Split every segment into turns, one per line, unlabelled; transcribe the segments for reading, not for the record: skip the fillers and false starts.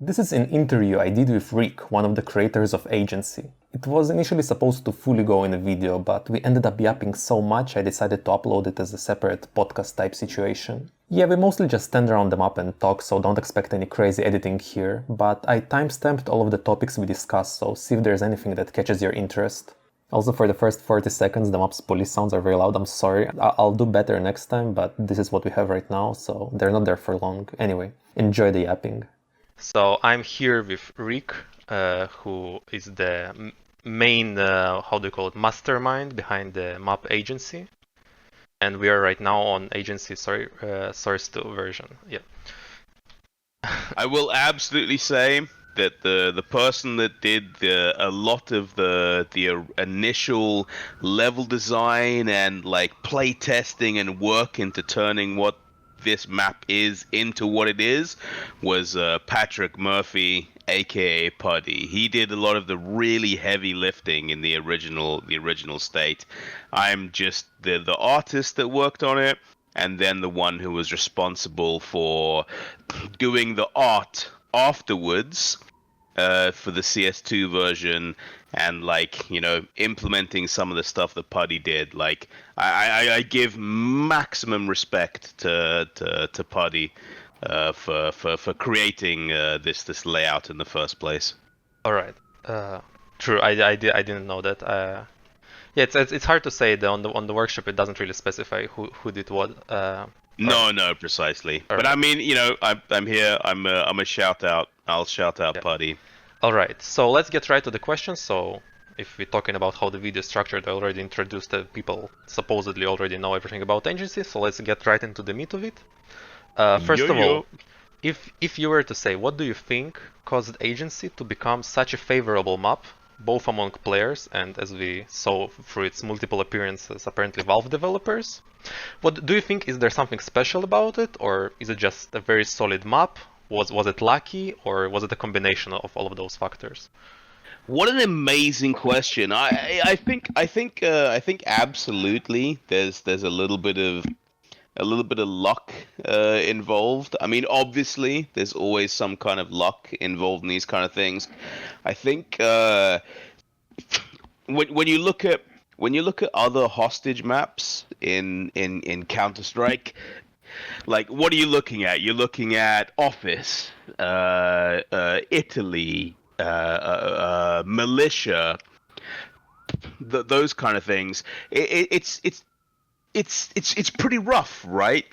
This is an interview I did with Rick, one of the creators of Agency. It was initially supposed to fully go in a video, but we ended up yapping so much I decided to upload it as a separate podcast type situation. Yeah, we mostly just stand around the map and talk, so don't expect any crazy editing here, but I timestamped all of the topics we discussed, so see if there's anything that catches your interest. Also, for the first 40 seconds, the map's police sounds are very loud, I'm sorry. I'll do better next time, but this is what we have right now, so they're not there for long. Anyway, enjoy the yapping.
So I'm here with Rick, who is the main, how do you call it, mastermind behind the map agency. And we are right now on agency, source 2 version. Yeah.
I will absolutely say that the person that did a lot of the initial level design and like play testing and work into turning what this map is into what it is was Patrick Murphy, aka Puddy. He did a lot of the really heavy lifting in the original state. I'm just the artist that worked on it, and then the one who was responsible for doing the art afterwards for the CS2 version, and like, you know, implementing some of the stuff that Puddy did. Like I give maximum respect to Puddy for creating this layout in the first place.
All right. True. I didn't know that. Yeah, it's hard to say. On the workshop, it doesn't really specify who did what.
No, precisely. But I mean, you know, I'm here. I'm a shout out. I'll shout out Puddy.
All right. So let's get right to the questions. So if we're talking about how the video is structured, I already introduced the people supposedly already know everything about agency. So let's get right into the meat of it. First of all, if you were to say, what do you think caused agency to become such a favorable map, both among players and, as we saw through its multiple appearances, apparently Valve developers? What do you think? Is there something special about it, or is it just a very solid map? Was it lucky, or was it a combination of all of those factors?
What an amazing question! I think absolutely. There's a little bit of luck involved. I mean, obviously, there's always some kind of luck involved in these kind of things. I think when you look at other hostage maps in Counter-Strike, like, what are you looking at? You're looking at Office, Italy, Militia, those kind of things. It's pretty rough, right?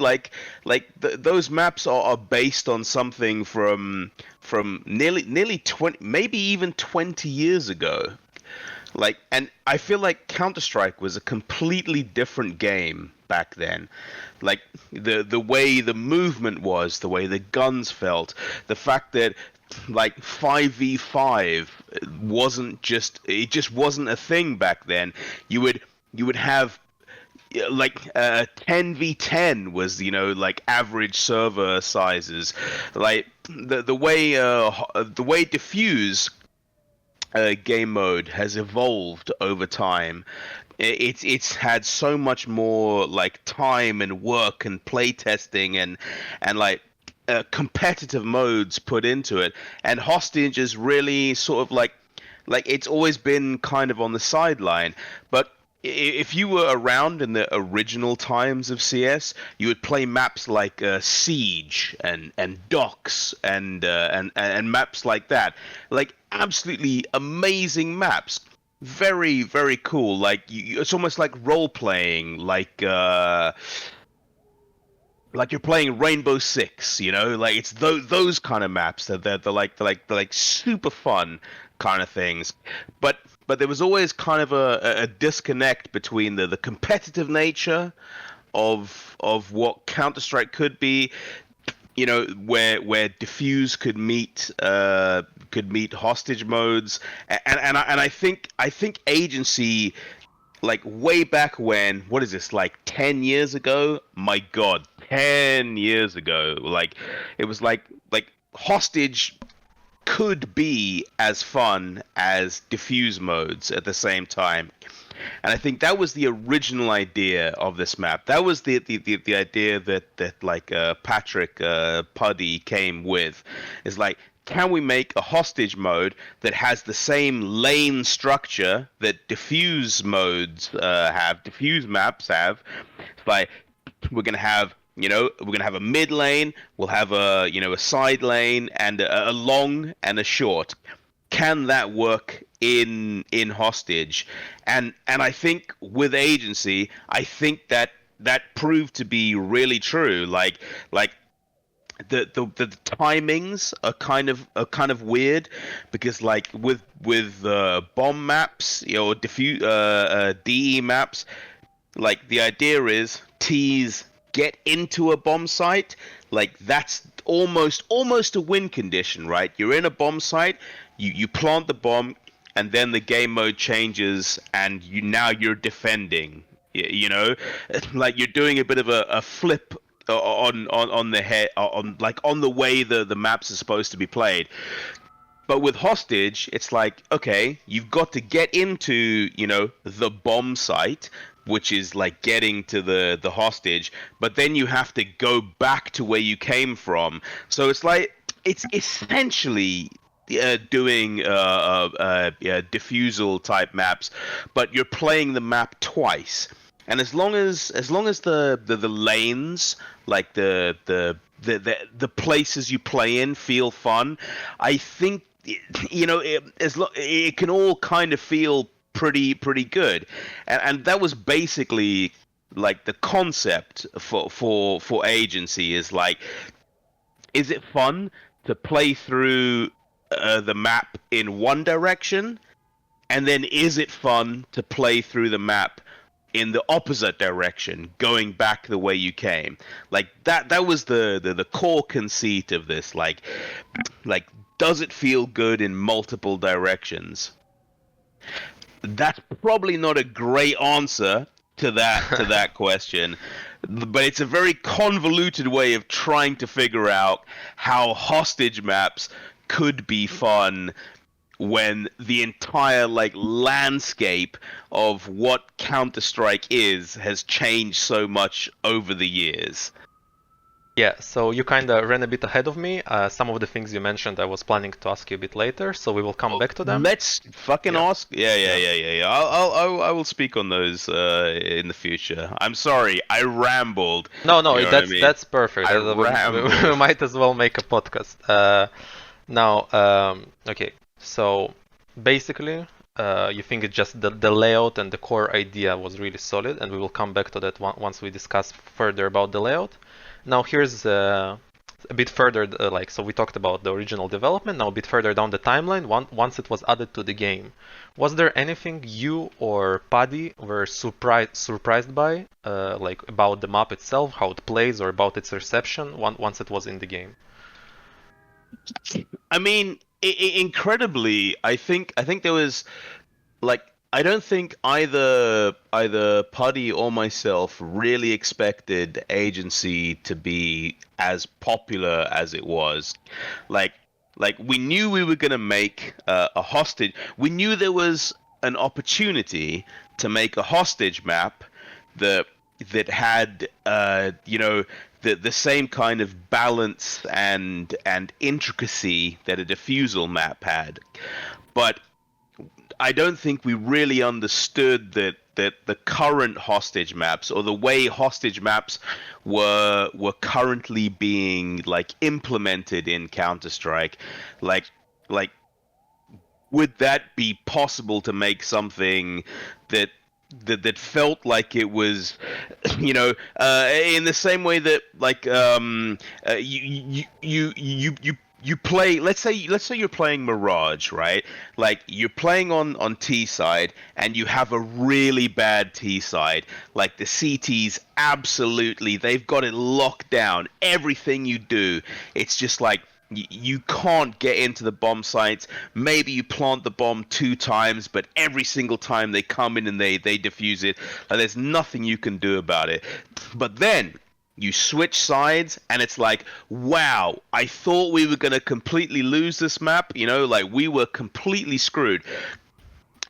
Those maps are based on something from nearly 20, maybe even 20 years ago. Like, and I feel like Counter-Strike was a completely different game back then. Like, the way the movement was, the way the guns felt, the fact that like 5v5 just wasn't a thing back then. You would have like 10v10 was, you know, like average server sizes. Like the way diffuse Gamemode has evolved over time. It's had so much more like time and work and play testing and like competitive modes put into it, and Hostage is really sort of like it's always been kind of on the sideline. But if you were around in the original times of CS, you would play maps like Siege and Docks and maps like that. Like, absolutely amazing maps. Very, very cool. Like, it's almost like role playing, like you're playing Rainbow Six, you know? Like, it's those kind of maps that they're like super fun kind of things. But there was always kind of a disconnect between the competitive nature of what Counter-Strike could be, you know, where diffuse could meet hostage modes, and I think Agency, like way back when, what is this, like 10 years ago? My God, 10 years ago. Like, it was like Hostage could be as fun as diffuse modes at the same time. And I think that was the original idea of this map. That was the idea that like Patrick Puddy came with. Is like, can we make a hostage mode that has the same lane structure that diffuse maps have? Like, we're gonna have, a mid lane, we'll have a side lane, and a long and a short. Can that work in hostage? And I think with agency, I think that proved to be really true. Like the timings are kind of weird, because like with bomb maps, diffuse DE maps, like the idea is T's get into a bomb site, like that's almost a win condition, right? You're in a bomb site, you plant the bomb, and then the game mode changes, and you're defending. Like you're doing a bit of a flip on the head, on the way the maps are supposed to be played. But with hostage, it's like, okay, you've got to get into, the bomb site, which is like getting to the hostage, but then you have to go back to where you came from. So it's like, it's essentially doing diffusal type maps, but you're playing the map twice. And as long as the lanes, like the places you play in, feel fun, I think it can all kind of feel pretty good. And that was basically like the concept for agency, is like, is it fun to play through the map in one direction, and then is it fun to play through the map in the opposite direction, going back the way you came? Like that was the core conceit of this. Like does it feel good in multiple directions? That's probably not a great answer to that question, but it's a very convoluted way of trying to figure out how hostage maps could be fun when the entire like landscape of what Counter-Strike has changed so much over the years.
Yeah, so you kind of ran a bit ahead of me. Some of the things you mentioned I was planning to ask you a bit later, so we will come back to them.
Let's fucking ask. Yeah. I will speak on those in the future. I'm sorry, I rambled.
No,
You know what I
that's
mean?
that's perfect.
I
We
rambled.
might as well make a podcast. Now, okay, so basically, you think it's just the layout and the core idea was really solid, and we will come back to that once we discuss further about the layout. Now here's a bit further, so we talked about the original development. Now a bit further down the timeline, once it was added to the game, was there anything you or Paddy were surprised by, like about the map itself, how it plays, or about its reception once it was in the game?
I mean, incredibly, I think there was, like, I don't think either Putty or myself really expected Agency to be as popular as it was. Like like we knew we were gonna make a hostage. We knew there was an opportunity to make a hostage map that had the same kind of balance and intricacy that a diffusal map had, but I don't think we really understood that the current hostage maps, or the way hostage maps were currently being like implemented in Counter-Strike, like like would that be possible to make something that that felt like it was, in the same way that like you play, let's say you're playing Mirage, right? Like you're playing on T side, and you have a really bad T side. Like the CTs, absolutely, they've got it locked down. Everything you do, it's just like you can't get into the bomb sites. Maybe you plant the bomb 2 times, but every single time they come in and they defuse it. Like there's nothing you can do about it. But then you switch sides, and it's like, wow, I thought we were going to completely lose this map. Like we were completely screwed.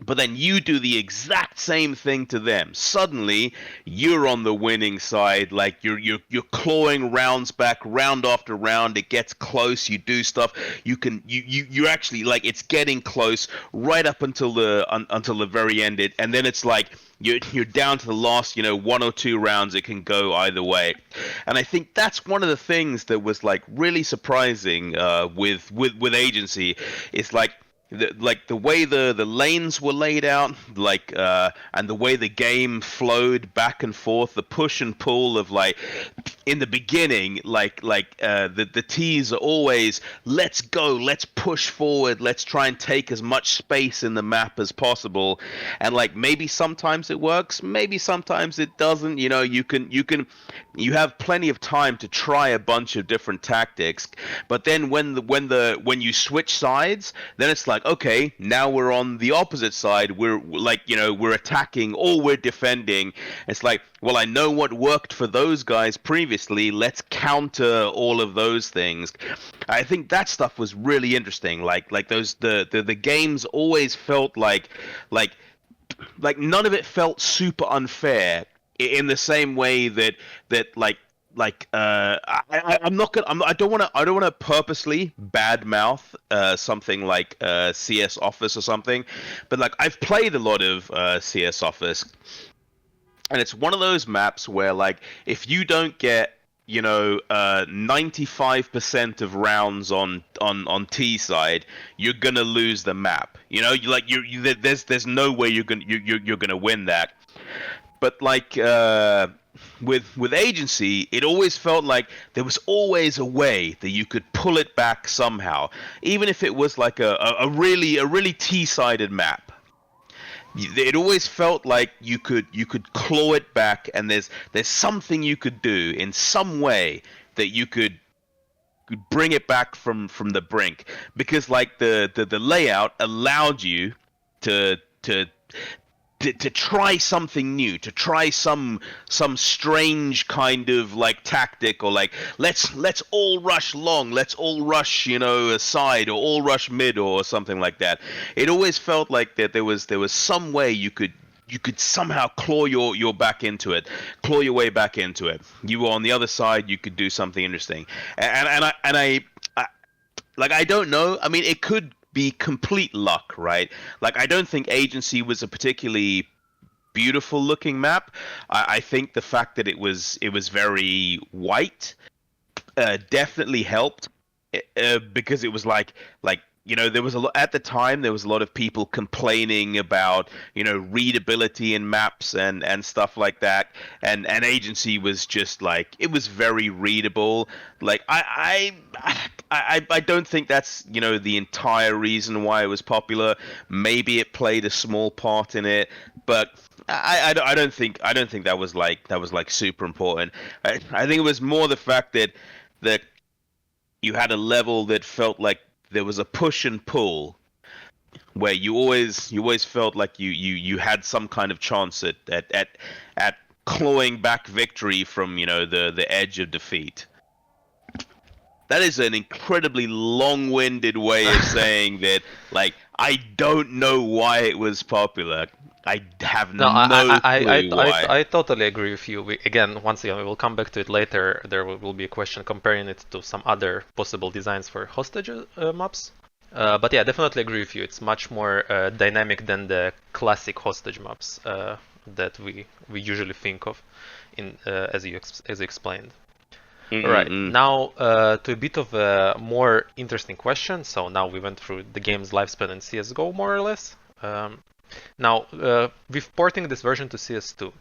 but then you do the exact same thing to them. Suddenly, you're on the winning side. Like you're clawing rounds back, round after round. It gets close. You do stuff. You're actually like it's getting close right up until the very end. And then it's like you're down to the last 1 or 2 rounds. It can go either way. And I think that's one of the things that was like really surprising with Agency. It's like the way the lanes were laid out, and the way the game flowed back and forth, the push and pull of like in the beginning, the T's are always let's go, let's push forward, let's try and take as much space in the map as possible, and like maybe sometimes it works, maybe sometimes it doesn't. You have plenty of time to try a bunch of different tactics, but then when you switch sides, then it's like, okay, now we're on the opposite side. We're attacking or we're defending. It's like, well, I know what worked for those guys previously. Let's counter all of those things. I think that stuff was really interesting. The games always felt like none of it felt super unfair in the same way that I don't want to purposely badmouth something like CS Office or something, but like I've played a lot of CS Office, and it's one of those maps where like if you don't get 95% of rounds on T side, you're gonna lose the map. There's no way you're gonna win that. But like with Agency, it always felt like there was always a way that you could pull it back somehow, even if it was like a really T-sided map. It always felt like you could claw it back, and there's something you could do in some way that you could bring it back from the brink, because like the layout allowed you to try something new, to try some strange kind of like tactic, or like let's all rush long, let's all rush a side, or all rush mid, or something like that. It always felt like that there was some way you could somehow claw your way back into it. You were on the other side, you could do something interesting, and I I don't know. I mean, it could be complete luck, right? Like, I don't think Agency was a particularly beautiful looking map. I think the fact that it was very white definitely helped, because it was like there was a lot at the time. There was a lot of people complaining about readability in maps and stuff like that, and Agency was just like, it was very readable. Like I don't think that's the entire reason why it was popular. Maybe it played a small part in it, but I don't think that was like super important. I think it was more the fact that you had a level that felt like there was a push and pull, where you always felt like you had some kind of chance at clawing back victory from the edge of defeat. That is an incredibly long-winded way of saying that. Like, I don't know why it was popular. I have no clue why.
I totally agree with you. Once again, we will come back to it later. There will be a question comparing it to some other possible designs for hostage maps. But yeah, definitely agree with you. It's much more dynamic than the classic hostage maps that we usually think of, as you explained.
Mm-mm-mm.
All right, now to a bit of a more interesting question. So now we went through the game's lifespan in CSGO, more or less. Now, with porting this version to CS2,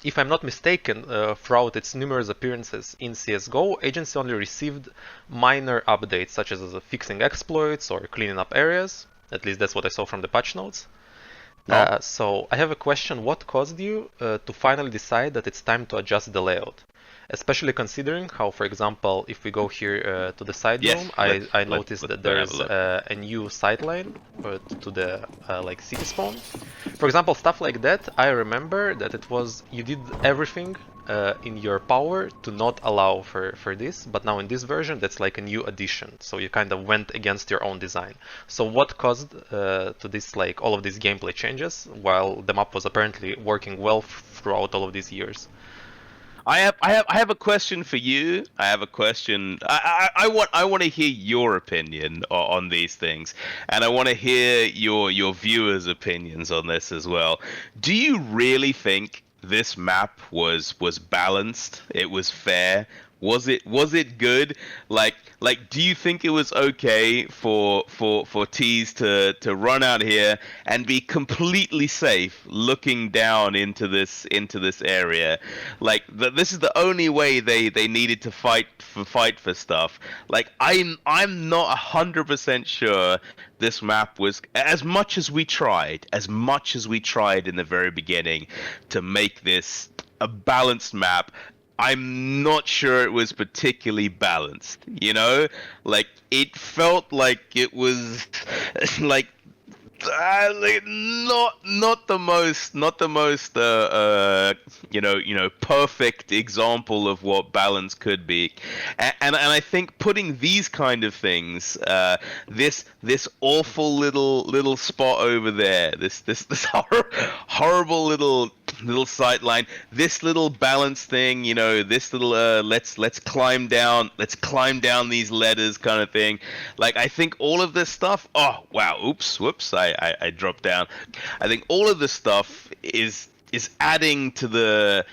if I'm not mistaken, throughout its numerous appearances in CSGO, Agency only received minor updates, such as fixing exploits or cleaning up areas. At least that's what I saw from the patch notes. So I have a question. What caused you to finally decide that it's time to adjust the layout? Especially considering how, for example, if we go here to the side room, I noticed that there is a new sideline to the like city spawn. For example, stuff like that, I remember that it was, you did everything in your power to not allow for this, but now in this version that's like a new addition, so you kind of went against your own design. So what caused to this, like all of these gameplay changes while the map was apparently working well throughout all of these years?
I have a question for you. I have a question. I want to hear your opinion on these things, and I want to hear your viewers' opinions on this as well. Do you really think this map was balanced? It was fair? Was it good? Like do you think it was okay for T's to run out here and be completely safe looking down into this area? Like this is the only way they needed to fight for stuff. Like I'm not 100% sure this map was, as much as we tried in the very beginning to make this a balanced map. I'm not sure it was particularly balanced, you know? Like, it felt like it was, like, not the most perfect example of what balance could be, and I think putting these kind of things, this awful little spot over there, this horrible little sight line, this little balance thing, this little let's climb down these ladders kind of thing. Like, I think all of this stuff, oh wow, whoops, I dropped down. I think all of this stuff is adding to the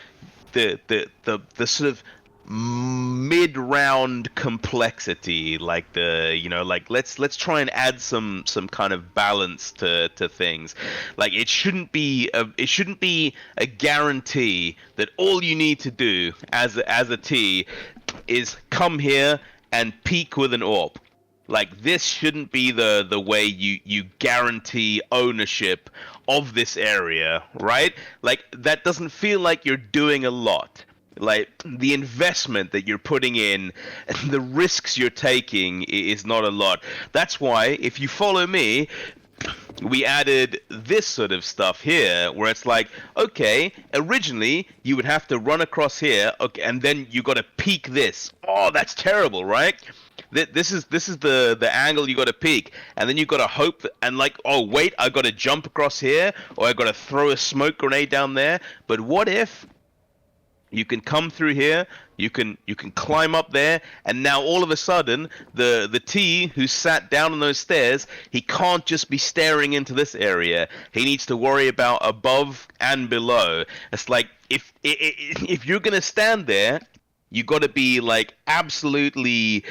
sort of mid-round complexity, like let's try and add some kind of balance to things. Like, it shouldn't be a guarantee that all you need to do as a T is come here and peek with an AWP. Like, this shouldn't be the way you guarantee ownership of this area, right? Like, that doesn't feel like you're doing a lot. Like, the investment that you're putting in, the risks you're taking is not a lot. That's why, if you follow me, we added this sort of stuff here, where it's like, okay, originally you would have to run across here, okay, and then you got to peek this. Oh, that's terrible, right? This is the angle you got to peek, and then you got to hope and like, oh wait, I got to jump across here, or I got to throw a smoke grenade down there. But what if you can come through here, you can climb up there, and now all of a sudden the T who sat down on those stairs, he can't just be staring into this area. He needs to worry about above and below. It's like, if you're gonna stand there, you got to be like absolutely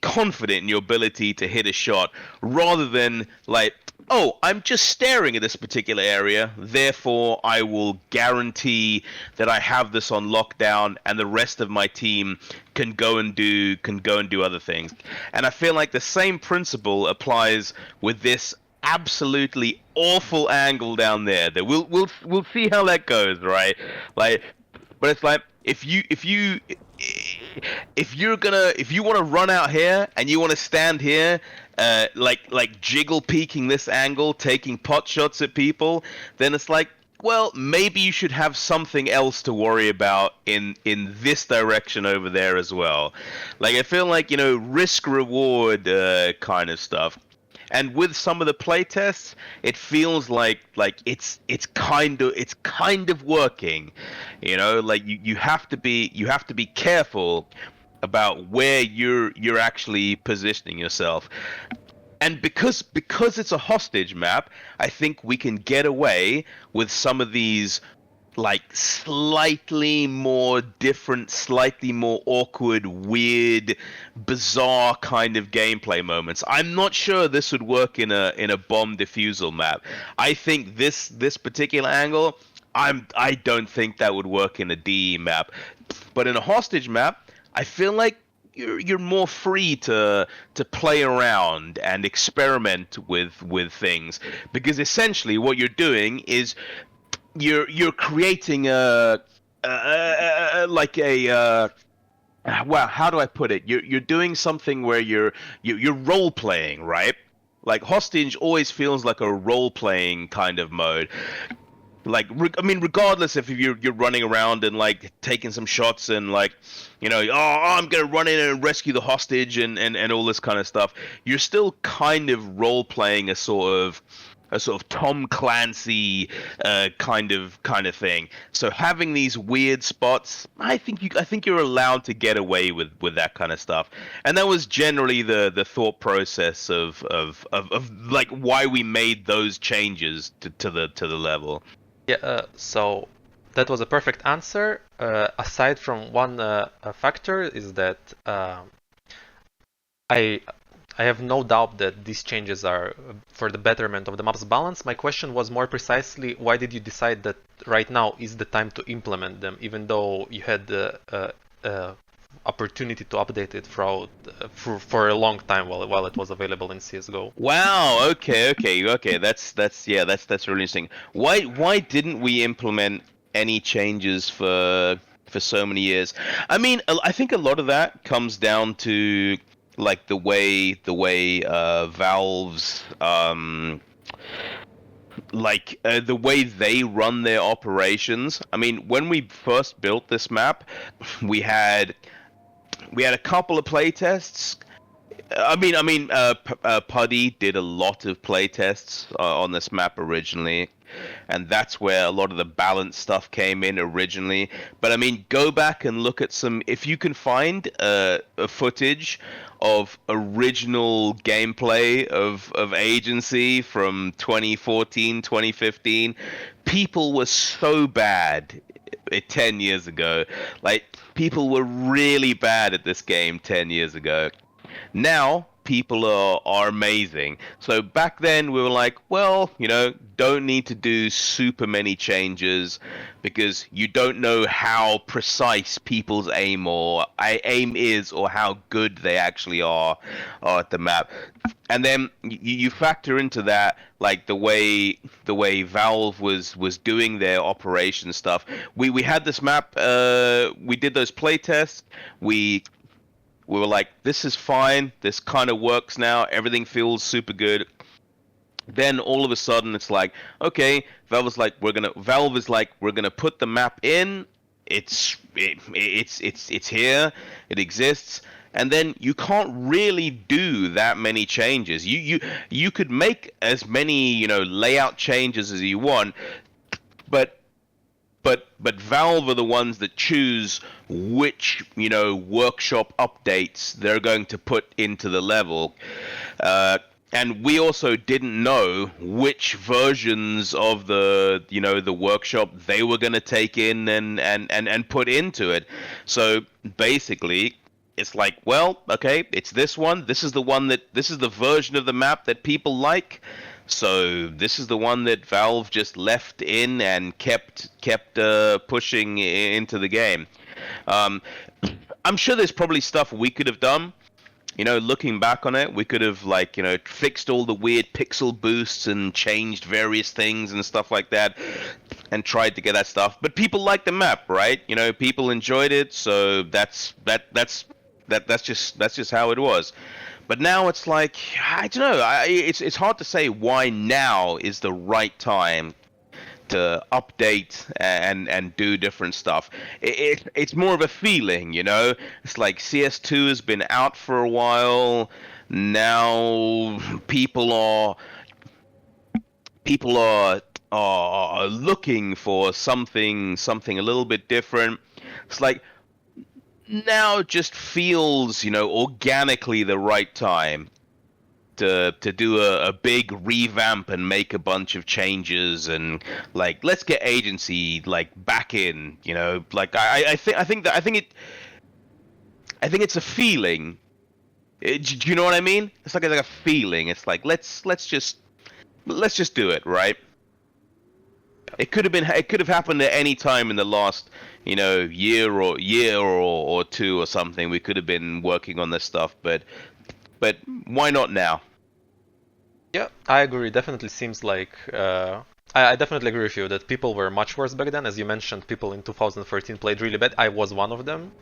confident in your ability to hit a shot, rather than like, oh, I'm just staring at this particular area, therefore I will guarantee that I have this on lockdown and the rest of my team can go and do other things. And I feel like the same principle applies with this absolutely awful angle down there. That we'll see how that goes, right? Like, but it's like, if you want to run out here and you want to stand here, like jiggle peeking this angle, taking pot shots at people, then it's like, well, maybe you should have something else to worry about in this direction over there as well. Like, I feel like, risk reward kind of stuff. And with some of the playtests, it feels like it's kind of working, like you have to be careful about where you're actually positioning yourself. And because it's a hostage map, I think we can get away with some of these like slightly more different, slightly more awkward, weird, bizarre kind of gameplay moments. I'm not sure this would work in a bomb defusal map. I think this particular angle, I don't think that would work in a DE map. But in a hostage map, I feel like you're more free to play around and experiment with things, because essentially what you're doing is you're creating wow, how do I put it? You're doing something where you're role playing, right? Like, hostage always feels like a role playing kind of mode. Like, I mean, regardless if you're running around and like taking some shots and like, I'm gonna run in and rescue the hostage and all this kind of stuff, you're still kind of role playing a sort of Tom Clancy kind of thing. So having these weird spots, I think you're allowed to get away with that kind of stuff. And that was generally the thought process of like why we made those changes to the level.
Yeah, so that was a perfect answer. Aside from one factor is that I I have no doubt that these changes are for the betterment of the map's balance. My question was more precisely, why did you decide that right now is the time to implement them, even though you had the opportunity to update it throughout for a long time while it was available in CS:GO?
Wow. Okay. That's really interesting. Why didn't we implement any changes for so many years? I mean, I think a lot of that comes down to like the way Valve's the way they run their operations. I mean, when we first built this map, we had a couple of playtests. Puddy did a lot of playtests on this map originally, and that's where a lot of the balance stuff came in originally. But I mean, go back and look at some, if you can find a footage of original gameplay of Agency from 2014, 2015, people were so bad 10 years ago. Like, people were really bad at this game 10 years ago. Now people are amazing. So back then we were like, well, don't need to do super many changes because you don't know how precise people's aim is or how good they actually are at the map. And then you factor into that like the way Valve was doing their operation stuff. We had this map. We did those playtests. We were like, this is fine. This kind of works now. Everything feels super good. Then all of a sudden, it's like, okay, Valve is like, we're gonna put the map in. It's here. It exists. And then you can't really do that many changes. You could make as many layout changes as you want, but Valve are the ones that choose which workshop updates they're going to put into the level, and we also didn't know which versions of the workshop they were going to take in and put into it. So basically, it's like, well, okay, it's this one. This is the version of the map that people like. So this is the one that Valve just left in and kept pushing into the game. I'm sure there's probably stuff we could have done. Looking back on it, we could have fixed all the weird pixel boosts and changed various things and stuff like that, and tried to get that stuff. But people liked the map, right? People enjoyed it, so that's just how it was. But now it's like, I don't know. It's hard to say why now is the right time to update and do different stuff. It's more of a feeling, It's like CS2 has been out for a while. Now people are looking for something a little bit different. It's like, now just feels, organically the right time to do a big revamp and make a bunch of changes and let's get Agency back in, I think it's a feeling. Do you know what I mean? It's like a feeling. It's like let's just do it, right? It could have happened at any time in the last year or two or something. We could have been working on this stuff, but why not now?
Yeah, I agree. Definitely seems like I definitely agree with you that people were much worse back then. As you mentioned, people in 2013 played really bad. I was one of them.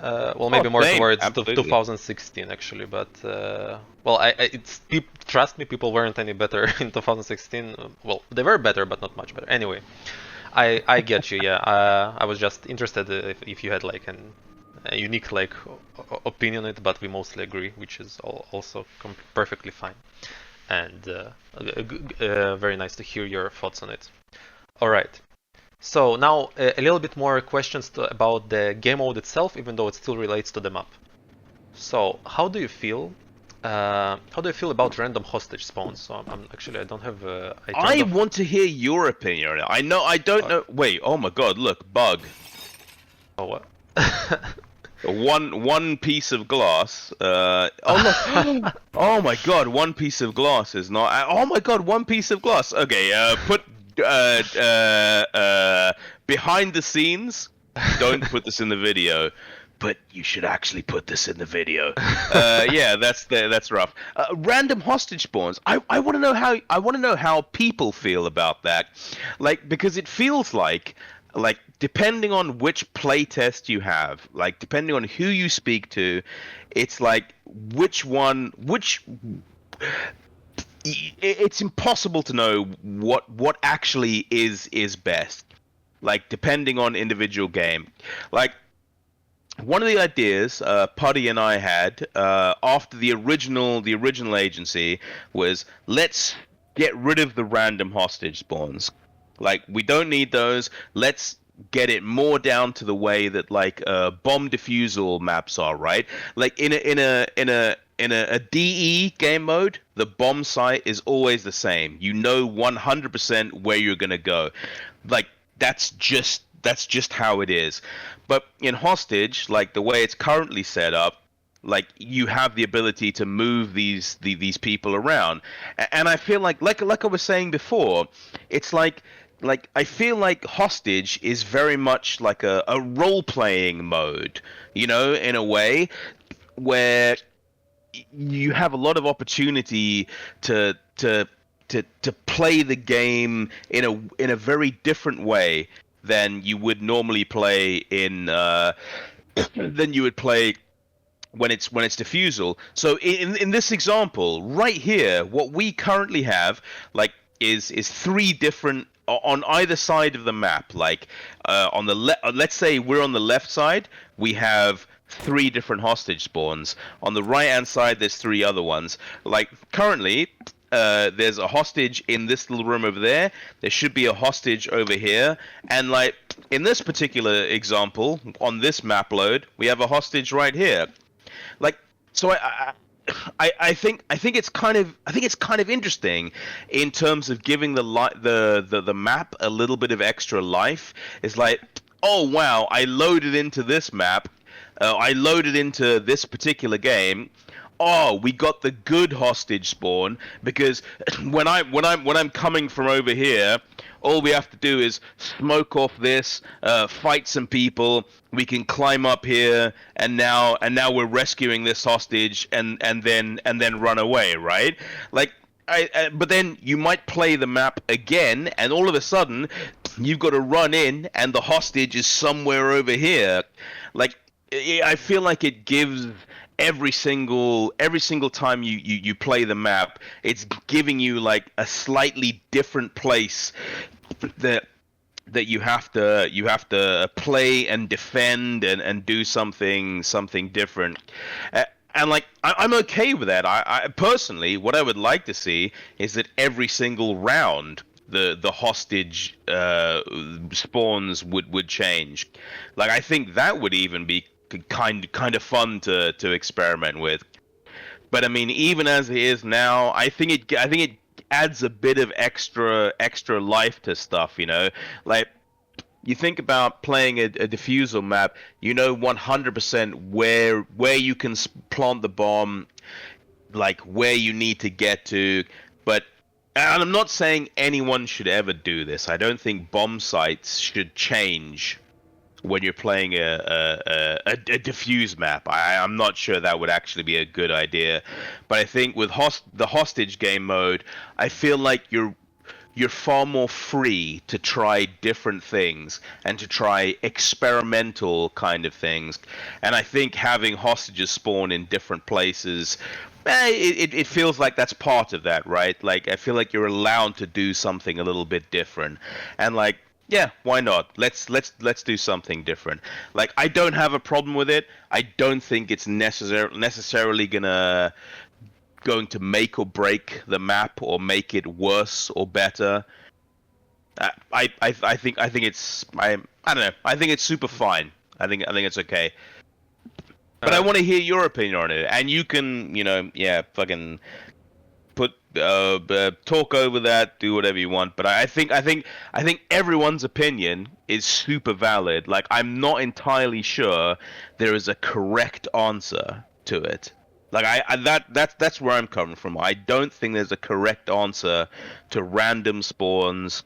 Well, maybe more
same,
towards
absolutely.
2016 actually, but well, trust me, people weren't any better in 2016. Well, they were better, but not much better. Anyway, I get you. Yeah, I was just interested if you had like a unique like opinion on it, but we mostly agree, which is also perfectly fine, and very nice to hear your thoughts on it. All right. So now a little bit more questions about the game mode itself, even though it still relates to the map. So how do you feel? How do you feel about random hostage spawns? So actually I don't have.
I want to hear your opinion on it. I don't know. Wait, oh my god, look, bug.
Oh what?
One piece of glass. Oh look. Oh my god, one piece of glass is not. Oh my god, one piece of glass. Okay. Put behind the scenes. Don't put this in the video. But you should actually put this in the video. Yeah, that's rough. Random hostage spawns. I want to know how people feel about that, like because it feels like depending on which playtest you have, like depending on who you speak to, it's like it's impossible to know what actually is best, like depending on individual game, like. One of the ideas Putty and I had after the original agency was let's get rid of the random hostage spawns. Like we don't need those. Let's get it more down to the way that like bomb defusal maps are, right? Like in a DE game mode, the bomb site is always the same. You know 100% where you're gonna go. Like that's just how it is. But in hostage, like the way it's currently set up, like you have the ability to move these people around, and I feel like I was saying before, it's like I feel like hostage is very much like a role playing mode, you know, in a way where you have a lot of opportunity to play the game in a very different way than you would normally play in than you would play when it's defusal. So in this example right here, what we currently have like is three different on either side of the map. Like on the let's say we're on the left side, we have three different hostage spawns. On the right hand side, there's three other ones. Like currently, there's a hostage in this little room over there. There should be a hostage over here. And like in this particular example, on this map load, we have a hostage right here. Like so, I think it's kind of interesting in terms of giving the map a little bit of extra life. It's like, oh wow, I loaded into this map. I loaded into this particular game. Oh, we got the good hostage spawn because when I'm coming from over here, all we have to do is smoke off this, fight some people. We can climb up here, and now we're rescuing this hostage, and then run away, right? Like. But then you might play the map again, and all of a sudden, you've got to run in, and the hostage is somewhere over here. Like, I feel like it gives every single time you play the map, it's giving you like a slightly different place that you have to play and defend and do something different. And like I'm okay with that. I personally, what I would like to see is that every single round the hostage spawns would change. Like I think that would even be kind of fun to experiment with. But I mean, even as it is now, I think it adds a bit of extra life to stuff. You know, like you think about playing a defusal map, you know 100% where you can plant the bomb, like where you need to get to. But and I'm not saying anyone should ever do this. I don't think bomb sites should change when you're playing a diffuse map. I'm not sure that would actually be a good idea. But I think with the hostage game mode, I feel like you're far more free to try different things and to try experimental kind of things. And I think having hostages spawn in different places, it feels like that's part of that, right? Like, I feel like you're allowed to do something a little bit different. And like, yeah, why not? Let's do something different. Like, I don't have a problem with it. I don't think it's necessarily going to make or break the map or make it worse or better. I think it's I don't know. I think it's super fine. I think it's okay. But I want to hear your opinion on it, and you can, fucking put talk over that, do whatever you want. But I think everyone's opinion is super valid. Like, I'm not entirely sure there is a correct answer to it. Like, that's where I'm coming from. I don't think there's a correct answer to random spawns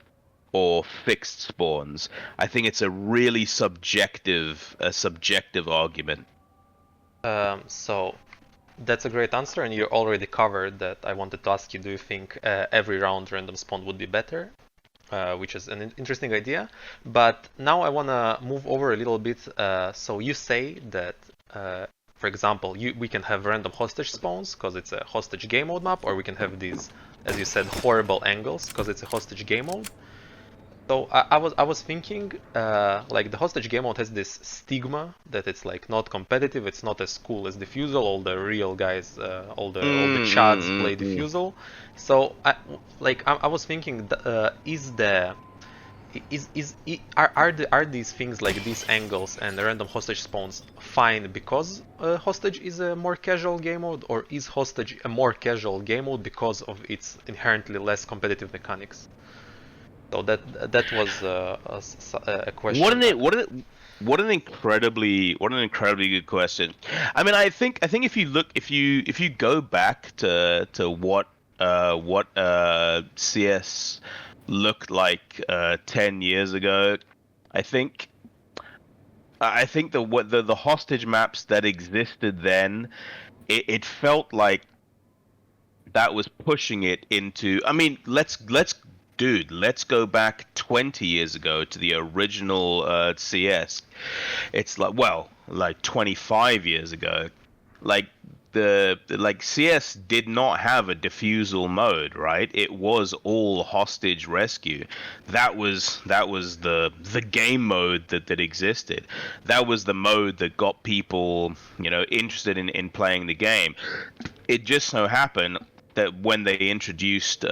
or fixed spawns. I think it's a really subjective argument.
So that's a great answer, and you already covered that. I wanted to ask you, do you think every round random spawn would be better? Which is an interesting idea. But now I want to move over a little bit. So you say that, for example, we can have random hostage spawns because it's a hostage game mode map, or we can have these, as you said, horrible angles because it's a hostage game mode. So I was thinking, like, the hostage game mode has this stigma that it's like not competitive, it's not as cool as Defusal. All the real guys, all the chads play Defusal. So I was thinking, are these things like these angles and the random hostage spawns fine because hostage is a more casual game mode, or is hostage a more casual game mode because of its inherently less competitive mechanics? So that was a question.
What an incredibly good question. I mean, I think if you go back to what CS looked like 10 years ago, I think the hostage maps that existed then, it felt like that was pushing it into. I mean, let's go back 20 years ago to the original CS. It's like 25 years ago. Like, CS did not have a defusal mode, right? It was all hostage rescue. That was the game mode that existed. That was the mode that got people, interested in playing the game. It just so happened that when they introduced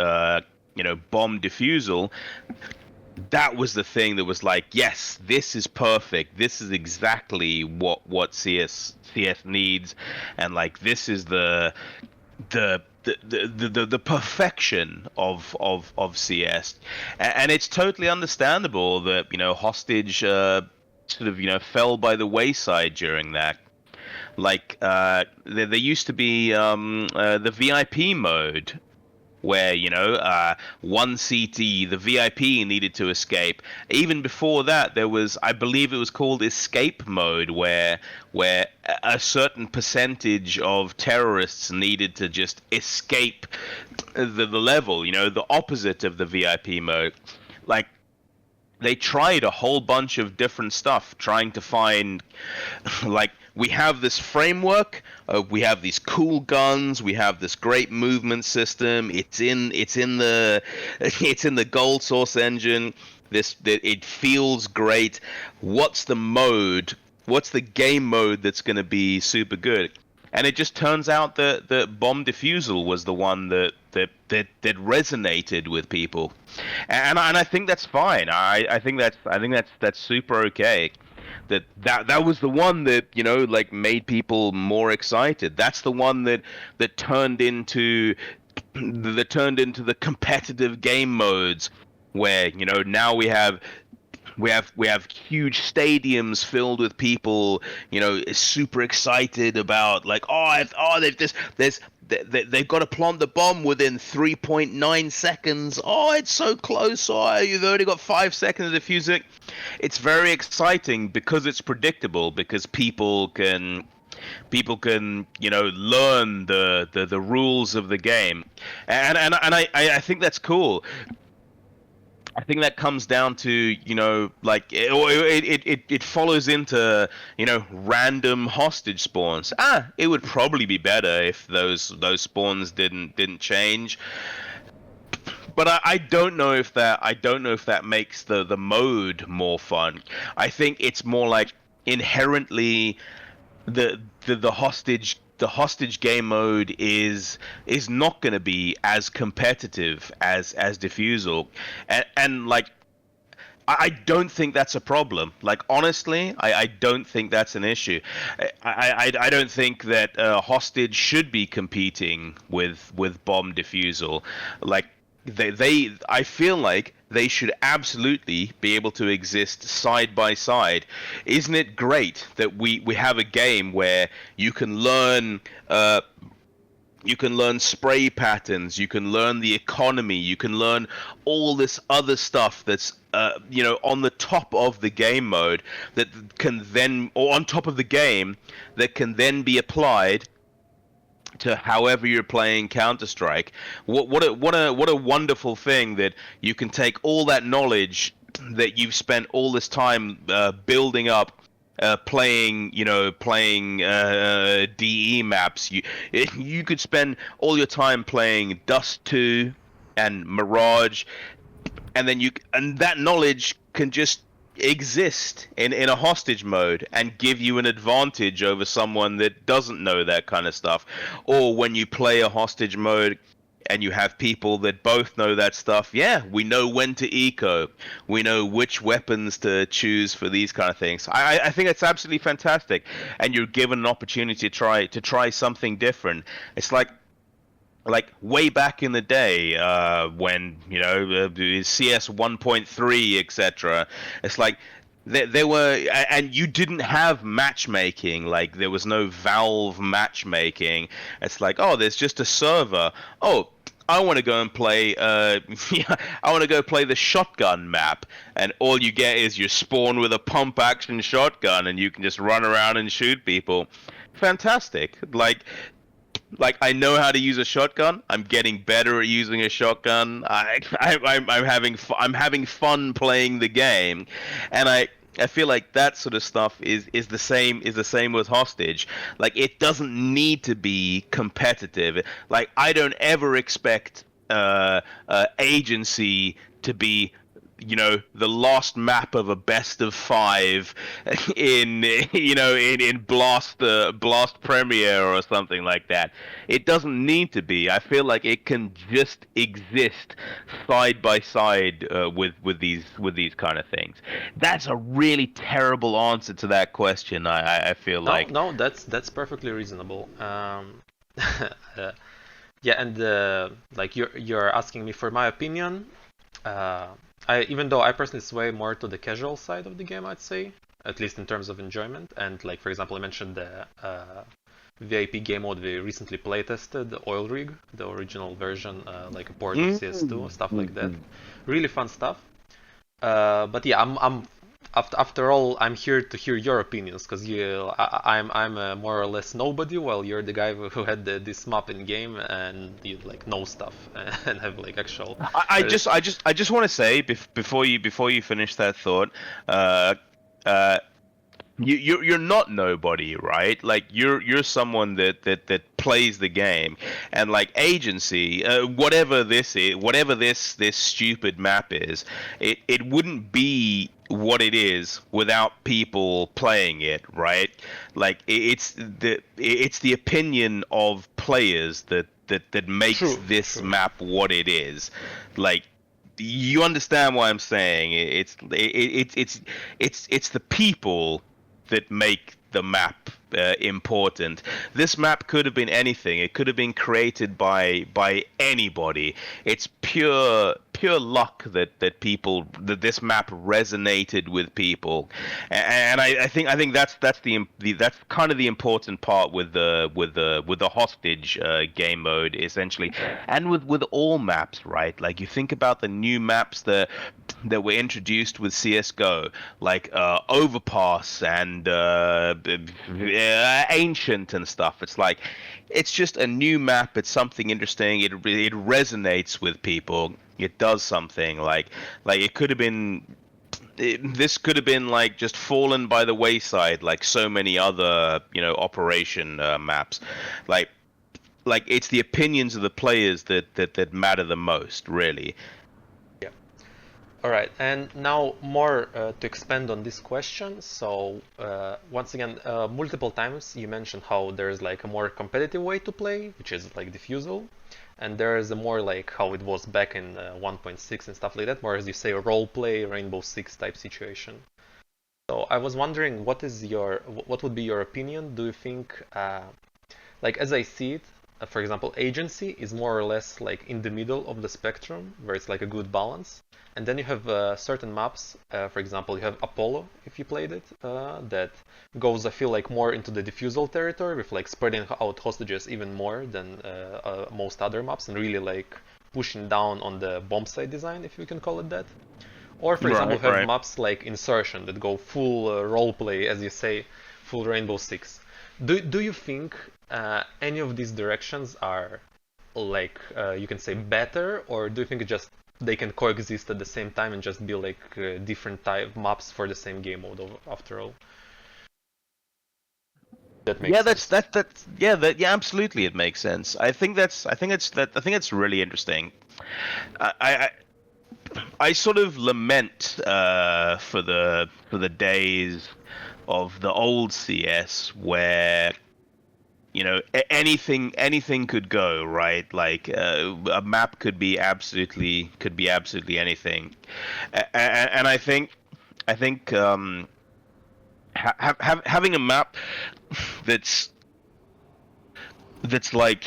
bomb defusal, that was the thing that was like, yes, this is perfect. This is exactly what CS needs, and like, this is the perfection of CS, and it's totally understandable that hostage sort of fell by the wayside during that. Like, there used to be the VIP mode, where one CT, the VIP needed to escape. Even before that, there was, I believe it was called escape mode, where a certain percentage of terrorists needed to just escape the level, the opposite of the VIP mode. Like, they tried a whole bunch of different stuff trying to find, like, we have this framework, we have these cool guns, we have this great movement system, it's in the gold source engine, it feels great. What's the game mode that's going to be super good? And it just turns out that bomb defusal was the one that resonated with people, and I think that's fine. I think that's super okay. That was the one that like made people more excited. That's the one that turned into the competitive game modes, where now we have huge stadiums filled with people, super excited about, like, they've got to plant the bomb within 3.9 seconds. Oh, it's so close. Oh, you've only got 5 seconds to defuse it. It's very exciting because it's predictable, because people can learn the rules of the game, and I think that's cool. I think that comes down to, like it follows into, random hostage spawns. It would probably be better if those spawns didn't change. But I don't know if that makes the mode more fun. I think it's more like inherently the hostage game mode is not going to be as competitive as Diffusal, and like I don't think that's a problem. Like honestly, I don't think that's an issue. I don't think that hostage should be competing with bomb defusal. Like I feel like they should absolutely be able to exist side by side. Isn't it great that we have a game where you can learn spray patterns, you can learn the economy, you can learn all this other stuff that's on the top of the game mode that can then, or on top of the game, that can then be applied to however you're playing Counter-Strike. What a wonderful thing that you can take all that knowledge that you've spent all this time building up, playing DE maps. You could spend all your time playing Dust 2 and Mirage, and that knowledge can just exist in a hostage mode and give you an advantage over someone that doesn't know that kind of stuff. Or when you play a hostage mode and you have people that both know that stuff, we know when to eco, we know which weapons to choose for these kind of things. I think it's absolutely fantastic, and you're given an opportunity to try something different. It's like way back in the day, when CS 1.3, etc. It's like there were, and you didn't have matchmaking. Like there was no Valve matchmaking. It's like, oh, there's just a server. Oh, I want to go and play. I want to go play the shotgun map, and all you get is you spawn with a pump action shotgun, and you can just run around and shoot people. Fantastic. Like I know how to use a shotgun. I'm getting better at using a shotgun. I'm having fun playing the game, and I feel like that sort of stuff is the same with hostage. Like it doesn't need to be competitive. Like I don't ever expect agency to be the last map of a best of 5 in Blast Premiere or something like that. It doesn't need to be. I feel like it can just exist side by side with these kind of things. That's a really terrible answer to that question. I feel like
no, that's perfectly reasonable. And like you're asking me for my opinion. Even though I personally sway more to the casual side of the game, I'd say, at least in terms of enjoyment. And like, for example, I mentioned the VIP game mode we recently playtested, the Oil Rig, the original version, like a port of CS2, stuff like that. Really fun stuff. But yeah, I'm after all, I'm here to hear your opinions, because I'm a more or less nobody, while you're the guy who had this map in game and you like know stuff and have like actual.
I just want to say before you finish that thought, you're not nobody, right? Like you're someone that plays the game, and like agency, whatever this is, whatever this stupid map is, it wouldn't be what it is without people playing it, right? Like it's the opinion of players that makes this map what it is. Like, you understand what I'm saying? It's the people that make the map important. This map could have been anything. It could have been created by anybody. It's pure luck that this map resonated with people, and I think that's kind of the important part with the hostage game mode, essentially, and with all maps, right? Like you think about the new maps, the that were introduced with CS:GO, like Overpass and Ancient and stuff. It's like, it's just a new map. It's something interesting. It resonates with people. It does something like it could have been. This could have been like just fallen by the wayside, like so many other operation maps, like it's the opinions of the players that matter the most, really.
Yeah. All right, and now more to expand on this question. So once again, multiple times you mentioned how there's like a more competitive way to play, which is like Diffusal, and there is a more like how it was back in 1.6 and stuff like that, more as you say, role play, Rainbow Six type situation. So I was wondering, what would be your opinion? Do you think, like as I see it, for example, Agency is more or less like in the middle of the spectrum, where it's like a good balance. And then you have certain maps, for example, you have Apollo, if you played it, that goes, I feel like, more into the Diffusal territory, with like spreading out hostages even more than most other maps, and really like pushing down on the bomb site design, if you can call it that. Or, for example, you have maps like Insertion that go full roleplay, as you say, full Rainbow Six. Do you think any of these directions are, like, you can say, better, or do you think just they can coexist at the same time and just be like different type maps for the same game mode after all? That makes sense.
Yeah, absolutely, it makes sense. I think that's really interesting. I sort of lament for the days of the old CS where anything could go, right? Like a map could be absolutely anything, and I think having a map that's like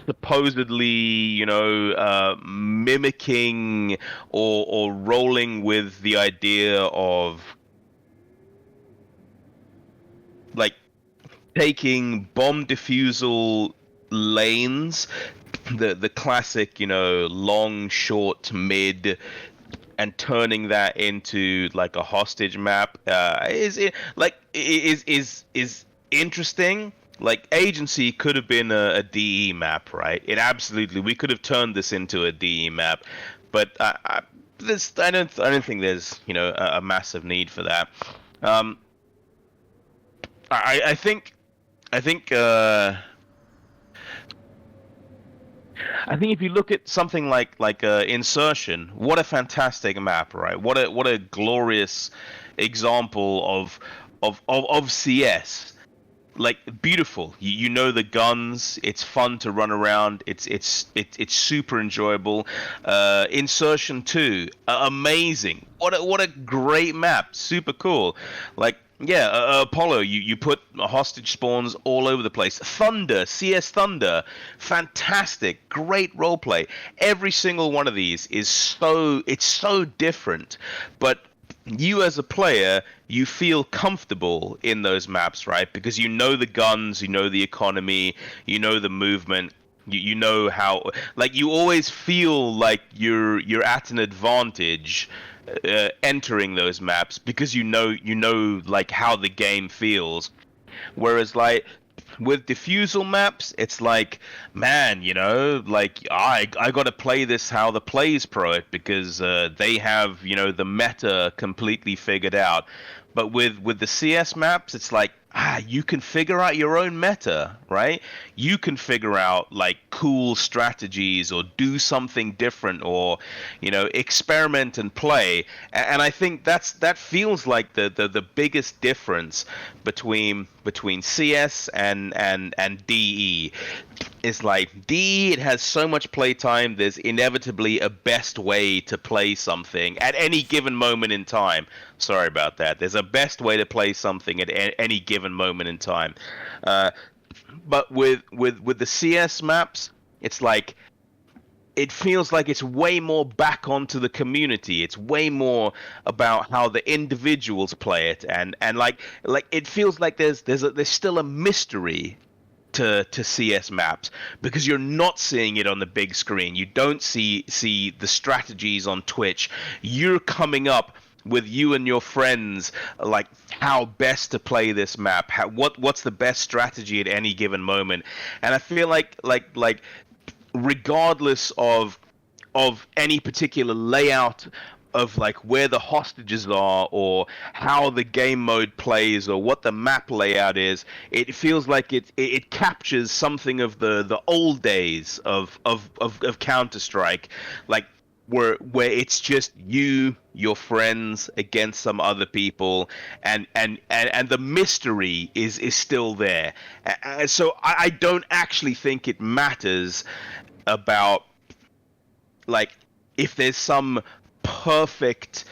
supposedly mimicking or rolling with the idea of like taking bomb defusal lanes, the classic long, short, mid, and turning that into like a hostage map is interesting. Like Agency could have been a DE map, right? We could have turned this into a DE map, but I don't think there's a massive need for that. I think if you look at something like Insertion, what a fantastic map, right? What a glorious example of CS. Like, beautiful. You know the guns. It's fun to run around. It's super enjoyable. Insertion 2, amazing. What a great map. Super cool. Like, yeah, Apollo, you put hostage spawns all over the place. Thunder, CS Thunder, fantastic, great roleplay. Every single one of these is so different, but you as a player, you feel comfortable in those maps, right? Because you know the guns, you know the economy, you know the movement, you know how, like, you always feel like you're at an advantage entering those maps because you know like how the game feels. Whereas like with diffusal maps, it's like, man, like I got to play this how the players pro it because they have the meta completely figured out. But with the CS maps, it's like, you can figure out your own meta, right? You can figure out like cool strategies or do something different or experiment and play. And I think that feels like the biggest difference between CS and DE. It's like DE, it has so much playtime, there's inevitably a best way to play something at any given moment in time. Sorry about that. There's a best way to play something at any given moment in time. But with the CS maps, it's like, it feels like it's way more back onto the community. It's way more about how the individuals play it, and like it feels like there's still a mystery to CS maps, because you're not seeing it on the big screen. You don't see the strategies on Twitch. You're coming up with you and your friends, like how best to play this map, what's the best strategy at any given moment. And I feel like regardless of any particular layout of like where the hostages are or how the game mode plays or what the map layout is, it feels like it captures something of the old days of Counter-Strike, like where it's just you, your friends against some other people, and the mystery is still there. So I don't actually think it matters about, like, if there's some perfect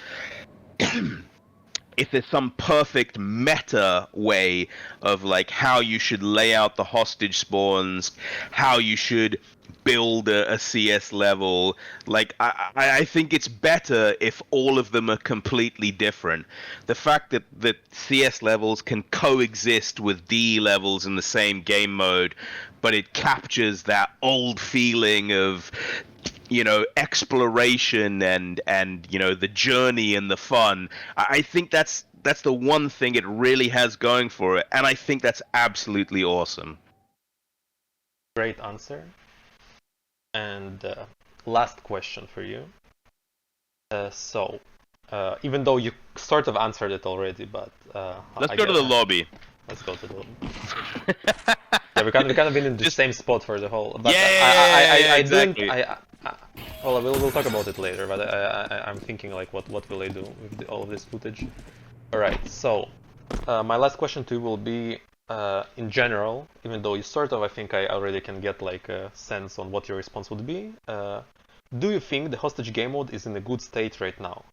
if there's some perfect meta way of like how you should lay out the hostage spawns, how you should build a CS level. Like I think it's better if all of them are completely different. The fact that CS levels can coexist with D levels in the same game mode, but it captures that old feeling of, you know, exploration and you know, the journey and the fun. I think that's the one thing it really has going for it, and I think that's absolutely awesome.
Great answer. And last question for you. Even though you sort of answered it already, but
Let's go to the lobby.
Let's go to the lobby. Yeah, we kind of been in the same spot for the whole. But
Exactly.
Well, we'll talk about it later. But I'm thinking like, what will I do with all of this footage? All right. So my last question to you will be, in general, even though you sort of, I think I already can get like a sense on what your response would be. Do you think the hostage game mode is in a good state right now?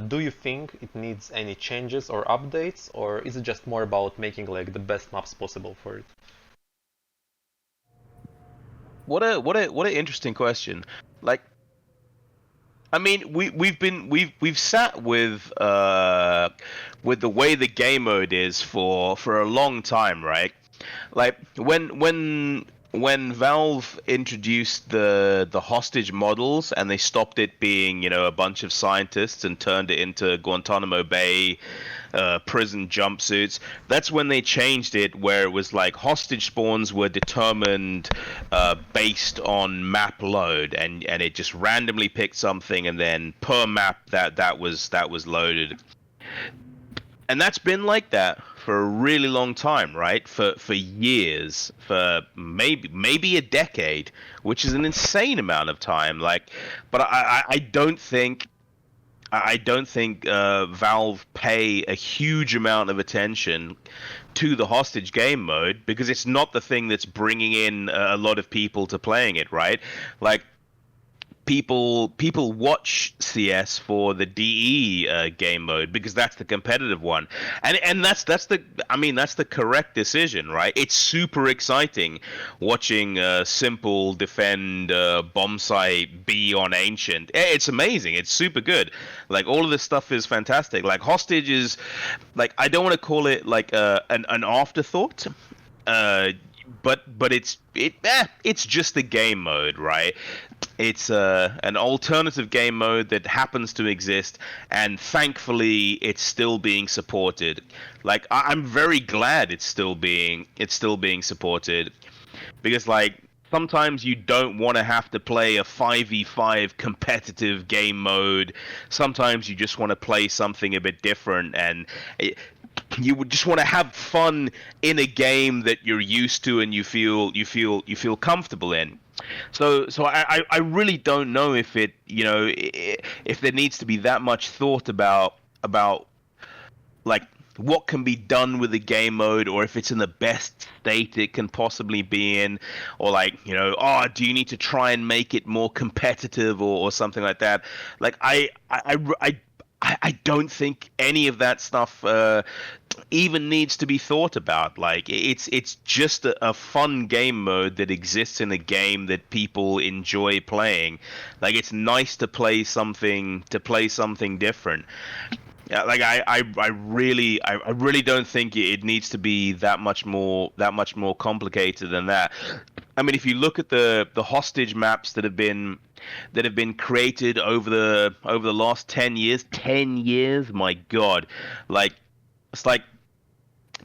Do you think it needs any changes or updates, or is it just more about making like the best maps possible for it?
What an interesting question. Like, I mean, we've sat with the way the game mode is for a long time, right? Like when Valve introduced the hostage models and they stopped it being, you know, a bunch of scientists and turned it into Guantanamo Bay prison jumpsuits, that's when they changed it, where it was like hostage spawns were determined based on map load, and it just randomly picked something, and then per map that was loaded. And that's been like that for a really long time, right? For years, for maybe a decade, which is an insane amount of time. Like, but I don't think Valve pay a huge amount of attention to the hostage game mode, because it's not the thing that's bringing in a lot of people to playing it, right? Like, people watch CS for the DE game mode because that's the competitive one, and that's the correct decision, right? It's super exciting watching Simple defend bomb site B on Ancient. It's amazing. It's super good. Like, all of this stuff is fantastic. Like, hostage is, like, I don't want to call it like an afterthought. But it's just a game mode, right? It's an alternative game mode that happens to exist, and thankfully it's still being supported. Like, I'm very glad it's still being supported, because like, sometimes you don't want to have to play a 5v5 competitive game mode. Sometimes you just want to play something a bit different, and you would just want to have fun in a game that you're used to and you feel comfortable in. So I really don't know if it, you know, if there needs to be that much thought about like what can be done with the game mode, or if it's in the best state it can possibly be in, or like, you know, oh, do you need to try and make it more competitive or something like that. Like, I don't think any of that stuff even needs to be thought about. Like, it's just a fun game mode that exists in a game that people enjoy playing. Like, it's nice to play something different. Yeah, like I really don't think it needs to be that much more complicated than that. I mean, if you look at the hostage maps that have been created over the last 10 years, my God, like it's like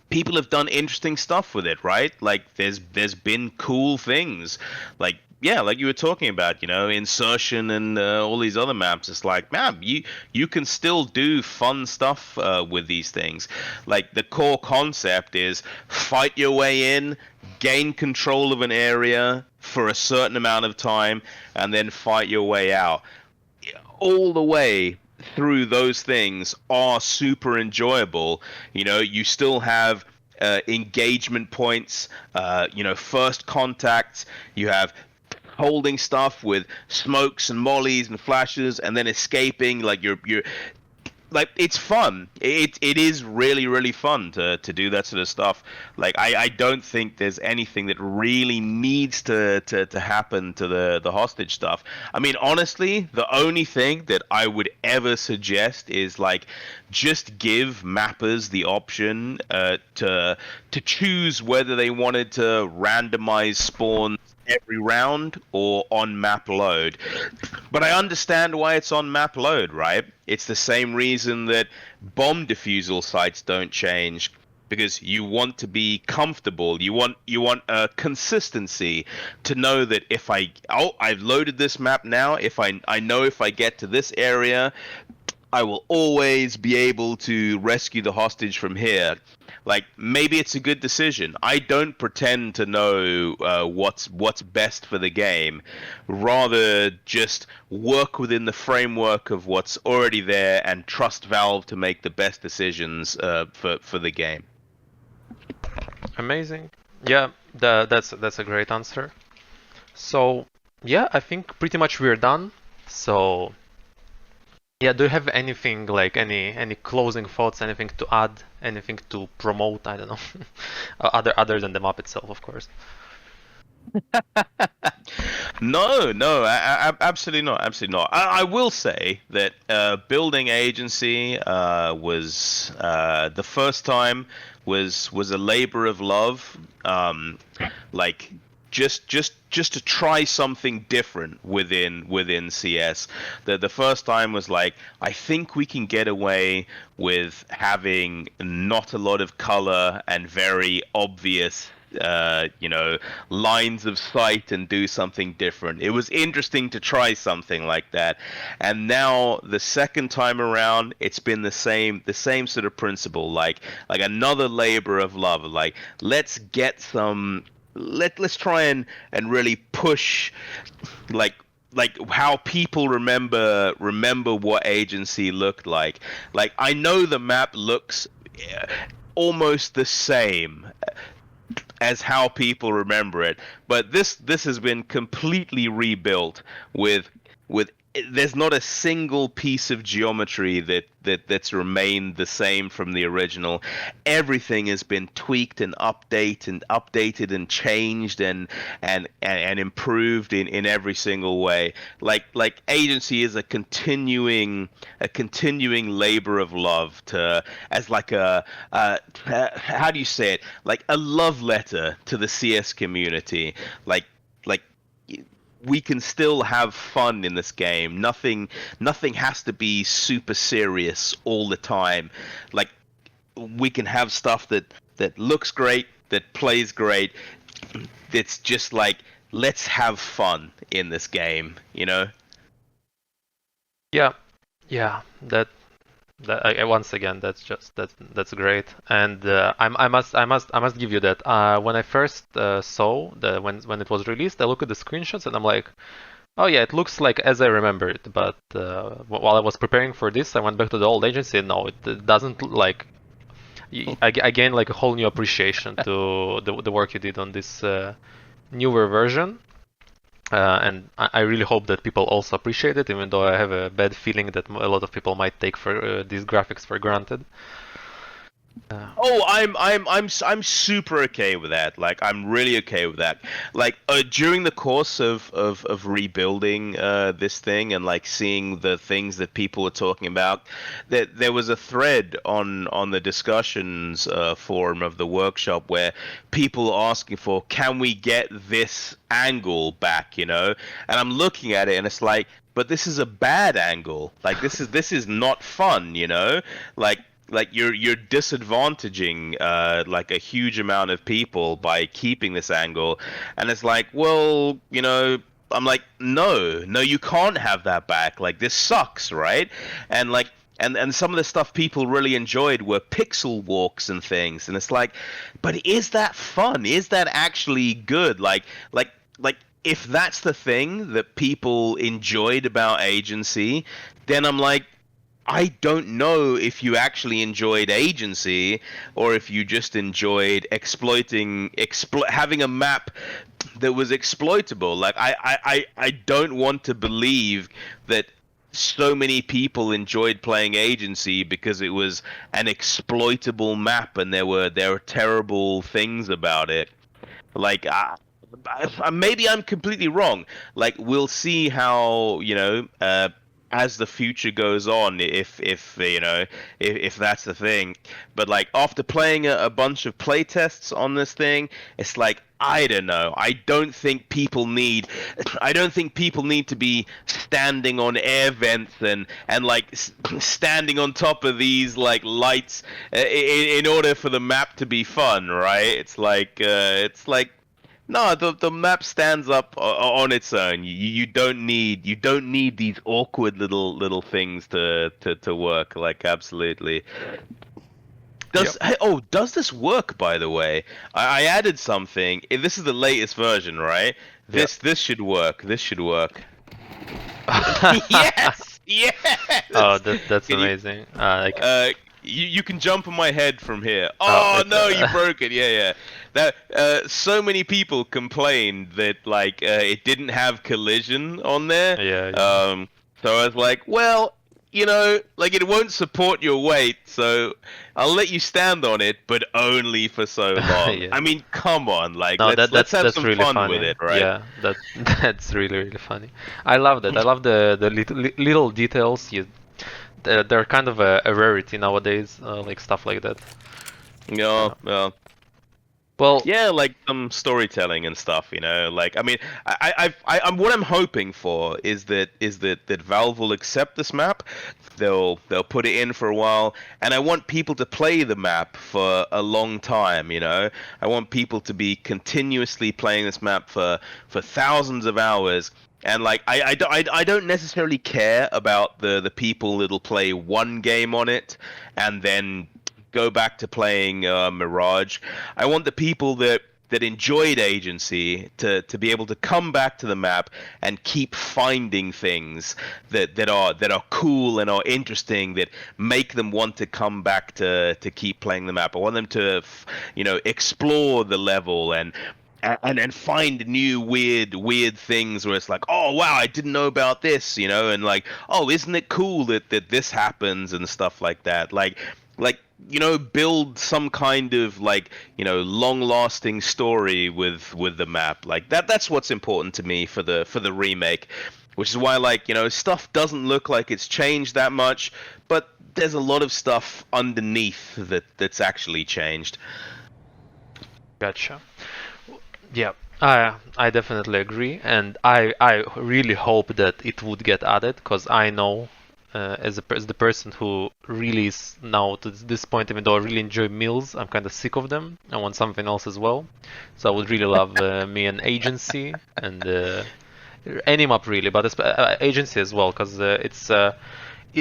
people have done interesting stuff with it, right? Like there's been cool things, like yeah, like you were talking about, you know, insertion and all these other maps. It's like, man, you can still do fun stuff with these things. Like the core concept is fight your way in, gain control of an area for a certain amount of time, and then fight your way out all the way through those things are super enjoyable. You know, you still have engagement points, you know, first contacts, you have holding stuff with smokes and mollies and flashes and then escaping. Like you're like it's fun. It is really fun to do that sort of stuff. Like I don't think there's anything that really needs to happen to the hostage stuff. I mean, honestly, the only thing that I would ever suggest is like just give mappers the option to choose whether they wanted to randomize spawns every round or on map load. But I understand why it's on map load, right? It's the same reason that bomb defusal sites don't change, because you want to be comfortable. You want a consistency to know that if I've loaded this map now, if I know if I get to this area, I will always be able to rescue the hostage from here. Like maybe it's a good decision. I don't pretend to know what's best for the game. Rather, just work within the framework of what's already there and trust Valve to make the best decisions for the game.
Amazing. Yeah, that's a great answer. So yeah, I think pretty much we're done. So yeah, do you have anything like any closing thoughts, anything to add, anything to promote? I don't know, other than the map itself, of course.
No, absolutely not, absolutely not. I will say that building agency was the first time was a labor of love. Like just to try something different within CS. The first time was like, I think we can get away with having not a lot of color and very obvious you know, lines of sight and do something different. It was interesting to try something like that. And now the second time around, it's been the same sort of principle, like another labor of love. Like let's get some let's try and really push like how people remember what agency looked like. Like I know the map looks almost the same as how people remember it, but this has been completely rebuilt with there's not a single piece of geometry that's remained the same from the original. Everything has been tweaked and updated and changed and improved in every single way. Like agency is a continuing labor of love to as like a how do you say it, like a love letter to the CS community. Like we can still have fun in this game. Nothing has to be super serious all the time. Like we can have stuff that looks great, that plays great. It's just like, let's have fun in this game, you know?
Yeah, yeah. Once again, that's great, and I must give you that. When I first saw when it was released, I look at the screenshots and I'm like, oh yeah, it looks like as I remember it. But while I was preparing for this, I went back to the old agency. And no, it doesn't look like. I gained like a whole new appreciation to the work you did on this newer version. And I really hope that people also appreciate it, even though I have a bad feeling that a lot of people might take for these graphics for granted.
Oh, I'm super okay with that. Like, I'm really okay with that. Like, during the course of rebuilding this thing and like seeing the things that people were talking about, that there was a thread on the discussions forum of the workshop where people were asking for, can we get this angle back? You know, and I'm looking at it and it's like, but this is a bad angle. Like, this is not fun. You know, like you're disadvantaging like a huge amount of people by keeping this angle, and it's like, well, you know, I'm like, no, you can't have that back. Like, this sucks, right? And like, and some of the stuff people really enjoyed were pixel walks and things, and it's like, but is that fun? Is that actually good? Like if that's the thing that people enjoyed about Agency, then I'm like, I don't know if you actually enjoyed Agency or if you just enjoyed having a map that was exploitable. Like, I don't want to believe that so many people enjoyed playing Agency because it was an exploitable map and there were terrible things about it. Like, maybe I'm completely wrong. Like, we'll see how, you know, as the future goes on, if you know, if that's the thing. But like, after playing a bunch of playtests on this thing, it's like, I don't know. I don't think people need to be standing on air vents and like standing on top of these like lights in order for the map to be fun, right? It's like no, the map stands up on its own. You don't need these awkward little things to work. Like, absolutely.
Yep.
Does this work, by the way? I added something. This is the latest version, right?
Yep.
This should work. This should work. Yes, yes.
Oh, that's
Can you-
amazing. Like,
you can jump on my head from here.
oh,
Oh
it's,
no, you broke it. Yeah. That so many people complained that like it didn't have collision on there.
yeah.
So I was like, well, you know, like, it won't support your weight, so I'll let you stand on it, but only for so long.
Yeah.
I mean, come on, like,
No,
let's have
that's
some
really
fun
funny.
with it, right?
Yeah, that's really funny. I love that. I love the little details. They're kind of a rarity nowadays, like stuff like that.
Yeah,
Uh,
well,
well,
yeah, like some storytelling and stuff, you know. Like, I mean, I'm what I'm hoping for is that Valve will accept this map. They'll put it in for a while, and I want people to play the map for a long time. You know, I want people to be continuously playing this map for thousands of hours. And like, I don't necessarily care about the people that'll play one game on it and then go back to playing Mirage. I want the people that enjoyed Agency to be able to come back to the map and keep finding things that are cool and are interesting, that make them want to come back to keep playing the map. I want them to explore the level and find new weird things where it's like, oh wow, I didn't know about this, you know, and like, oh, isn't it cool that this happens and stuff like that. Like, you know, build some kind of like, you know, long-lasting story with the map. Like, that's what's important to me for the remake, which is why, like, you know, stuff doesn't look like it's changed that much, but there's a lot of stuff underneath that's actually changed.
gotcha. Yeah, I definitely agree, and I really hope that it would get added, because I know, as the person who really is now to this point, even though I really enjoy meals, I'm kind of sick of them. I want something else as well. So I would really love me an agency and any map really, but agency as well, because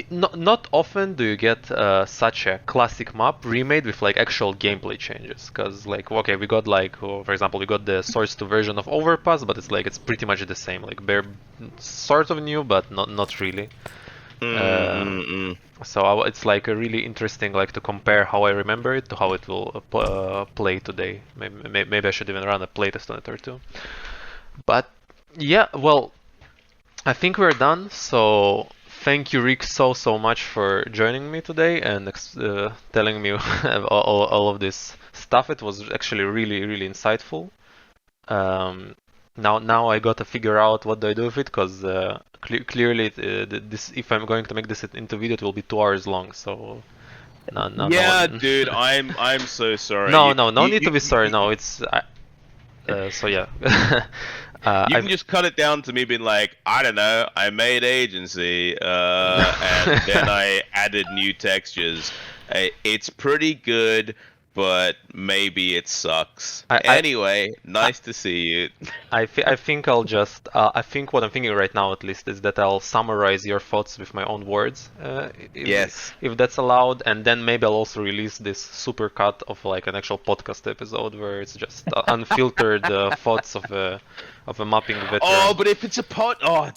not often do you get such a classic map remade with like actual gameplay changes. Because like, okay, we got like, for example, we got the Source 2 version of Overpass, but it's pretty much the same. Like, bare sort of new, but not really. So it's like a really interesting, like, to compare how I remember it to how it will play today. Maybe I should even run a playtest on it or two. But yeah, well, I think we're done. So Thank you, Rick, so much for joining me today and telling me all of this stuff. It was actually really insightful. Now I got to figure out what do I do with it, because clearly this, if I'm going to make this into video, it will be 2 hours long. So
Yeah, dude, I'm so sorry.
no need to be sorry. No, it's so yeah.
You can just cut it down to me being like, I don't know, I made agency, and then I added new textures. It's pretty good, but maybe it sucks. Anyway, nice to see you.
I think I'll just I think what I'm thinking right now, at least, is that I'll summarize your thoughts with my own words. If that's allowed, and then maybe I'll also release this super cut of like an actual podcast episode where it's just unfiltered thoughts of a mapping veteran.
Oh, but if it's a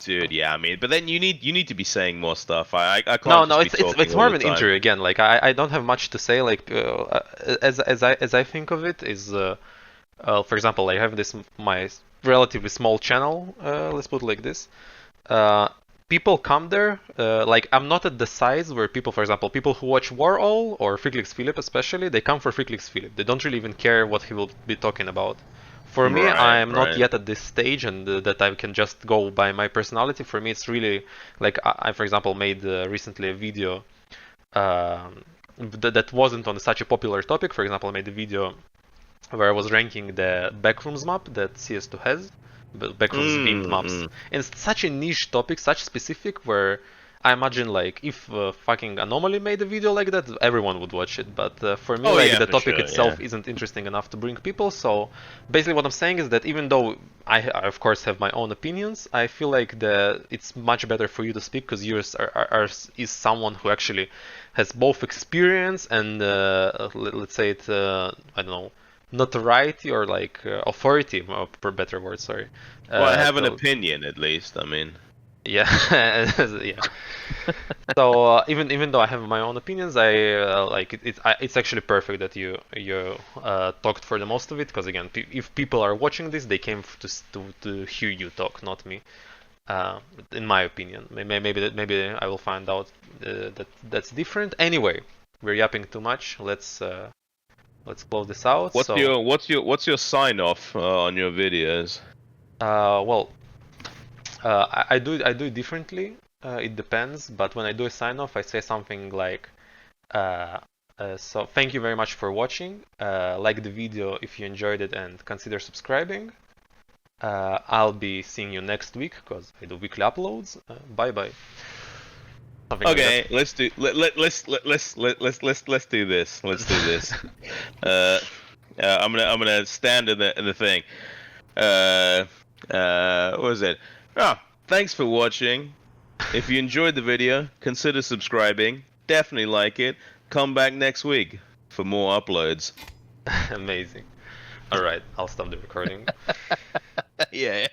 dude, yeah, I mean, but then you need to be saying more stuff. I can't.
No, it's more of an injury again. Like I don't have much to say. Like as I think of it is, for example, I have my relatively small channel. Let's put it like this. People come there. Like I'm not at the size where people, for example, people who watch Warall or Freaklix Philip especially, they come for Freaklix Philip. They don't really even care what he will be talking about. For me, I am not yet at this stage, and that I can just go by my personality. For me, it's really like I for example, made recently a video that wasn't on such a popular topic. For example, I made a video where I was ranking the backrooms map that CS2 has, backrooms themed maps. And it's such a niche topic, such specific, where I imagine like if fucking Anomaly made a video like that, everyone would watch it. But for me, the topic itself isn't interesting enough to bring people. So basically, what I'm saying is that even though I of course have my own opinions, I feel like it's much better for you to speak, because yours is someone who actually has both experience and let's say it I don't know, notoriety or like authority, for better word. Sorry.
Well, I have an opinion at least. I mean.
Yeah, yeah. So even though I have my own opinions, I like it's actually perfect that you talked for the most of it, because again, if people are watching this, they came to hear you talk, not me. In my opinion, maybe I will find out that's different. Anyway, we're yapping too much. Let's close this out.
What's your sign off on your videos?
Well. I do it differently. It depends, but when I do a sign off, I say something like, so thank you very much for watching. Like the video if you enjoyed it, and consider subscribing. I'll be seeing you next week because I do weekly uploads. Bye bye.
Okay, let's do this. Let's do this. I'm gonna stand in the thing. What was it? Thanks for watching. If you enjoyed the video, consider subscribing. Definitely like it. Come back next week for more uploads.
Amazing. Alright, I'll stop the recording.
Yeah.